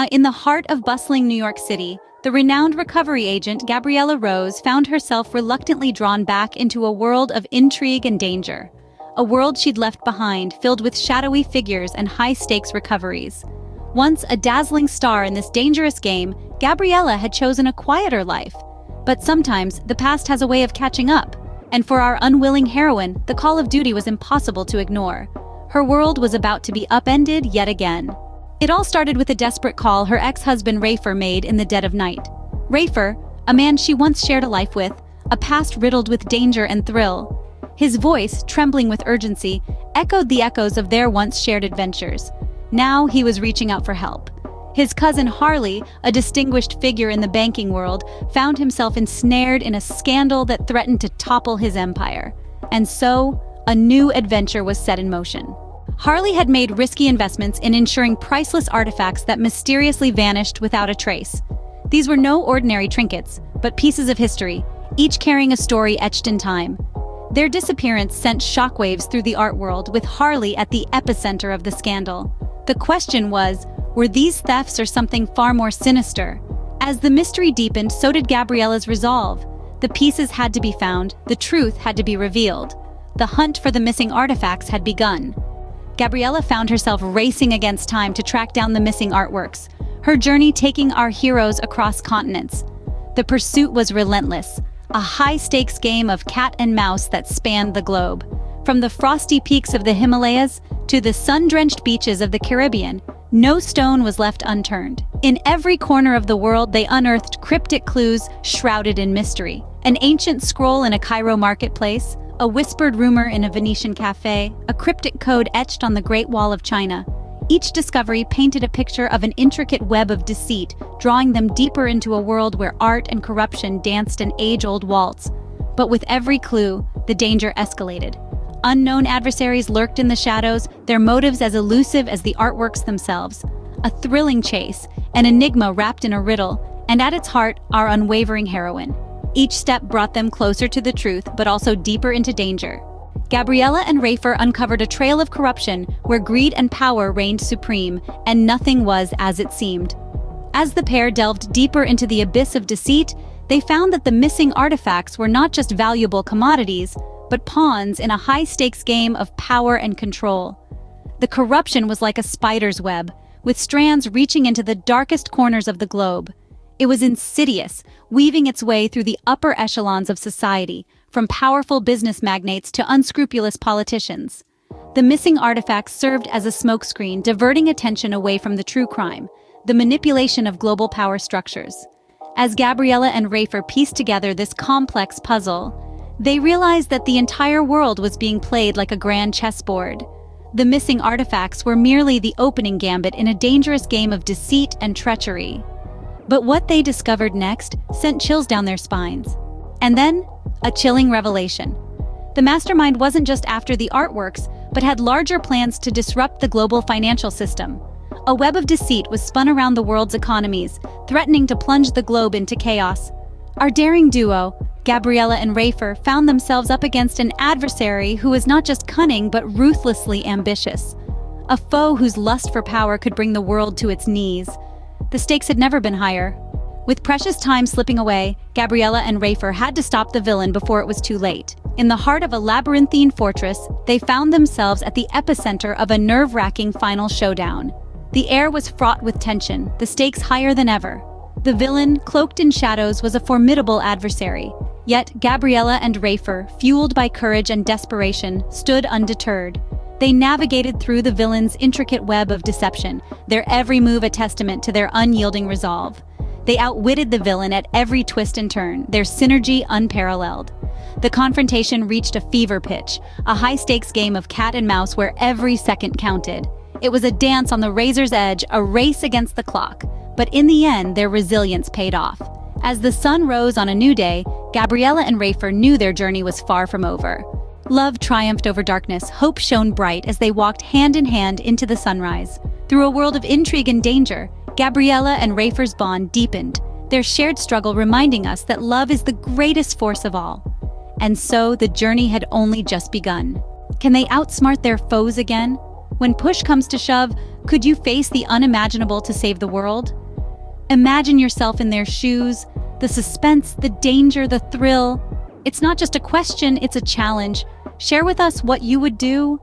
In the heart of bustling New York City, the renowned recovery agent Gabriela Rose found herself reluctantly drawn back into a world of intrigue and danger. A world she'd left behind, filled with shadowy figures and high-stakes recoveries. Once a dazzling star in this dangerous game, Gabriela had chosen a quieter life. But sometimes, the past has a way of catching up. And for our unwilling heroine, the call of duty was impossible to ignore. Her world was about to be upended yet again. It all started with a desperate call her ex-husband Rafer made in the dead of night. Rafer, a man she once shared a life with, a past riddled with danger and thrill. His voice, trembling with urgency, echoed the echoes of their once shared adventures. Now he was reaching out for help. His cousin Harley, a distinguished figure in the banking world, found himself ensnared in a scandal that threatened to topple his empire. And so, a new adventure was set in motion. Harley had made risky investments in insuring priceless artifacts that mysteriously vanished without a trace. These were no ordinary trinkets, but pieces of history, each carrying a story etched in time. Their disappearance sent shockwaves through the art world, with Harley at the epicenter of the scandal. The question was, were these thefts or something far more sinister? As the mystery deepened, so did Gabriela's resolve. The pieces had to be found, the truth had to be revealed. The hunt for the missing artifacts had begun. Gabriela found herself racing against time to track down the missing artworks, her journey taking our heroes across continents. The pursuit was relentless, a high-stakes game of cat and mouse that spanned the globe. From the frosty peaks of the Himalayas to the sun-drenched beaches of the Caribbean, no stone was left unturned. In every corner of the world, they unearthed cryptic clues shrouded in mystery. An ancient scroll in a Cairo marketplace, a whispered rumor in a Venetian cafe, a cryptic code etched on the Great Wall of China. Each discovery painted a picture of an intricate web of deceit, drawing them deeper into a world where art and corruption danced an age-old waltz. But with every clue, the danger escalated. Unknown adversaries lurked in the shadows, their motives as elusive as the artworks themselves. A thrilling chase, an enigma wrapped in a riddle, and at its heart, our unwavering heroine. Each step brought them closer to the truth, but also deeper into danger. Gabriela and Rafer uncovered a trail of corruption where greed and power reigned supreme, and nothing was as it seemed. As the pair delved deeper into the abyss of deceit, they found that the missing artifacts were not just valuable commodities, but pawns in a high-stakes game of power and control. The corruption was like a spider's web, with strands reaching into the darkest corners of the globe. It was insidious, weaving its way through the upper echelons of society, from powerful business magnates to unscrupulous politicians. The missing artifacts served as a smokescreen, diverting attention away from the true crime, the manipulation of global power structures. As Gabriela and Rafer pieced together this complex puzzle, they realized that the entire world was being played like a grand chessboard. The missing artifacts were merely the opening gambit in a dangerous game of deceit and treachery. But what they discovered next sent chills down their spines. And then, a chilling revelation. The Mastermind wasn't just after the artworks, but had larger plans to disrupt the global financial system. A web of deceit was spun around the world's economies, threatening to plunge the globe into chaos. Our daring duo, Gabriela and Rafer, found themselves up against an adversary who was not just cunning but ruthlessly ambitious. A foe whose lust for power could bring the world to its knees. The stakes had never been higher. With precious time slipping away, Gabriela and Rafer had to stop the villain before it was too late. In the heart of a labyrinthine fortress, they found themselves at the epicenter of a nerve-wracking final showdown. The air was fraught with tension, the stakes higher than ever. The villain, cloaked in shadows, was a formidable adversary. Yet Gabriela and Rafer, fueled by courage and desperation, stood undeterred. They navigated through the villain's intricate web of deception, their every move a testament to their unyielding resolve. They outwitted the villain at every twist and turn, their synergy unparalleled. The confrontation reached a fever pitch, a high-stakes game of cat and mouse where every second counted. It was a dance on the razor's edge, a race against the clock. But in the end, their resilience paid off. As the sun rose on a new day, Gabriela and Rafer knew their journey was far from over. Love triumphed over darkness, hope shone bright as they walked hand in hand into the sunrise. Through a world of intrigue and danger, Gabriela and Rafer's bond deepened, their shared struggle reminding us that love is the greatest force of all. And so the journey had only just begun. Can they outsmart their foes again? When push comes to shove, Could you face the unimaginable to save the world? Imagine yourself in their shoes, the suspense, the danger, the thrill. It's not just a question, it's a challenge. Share with us what you would do.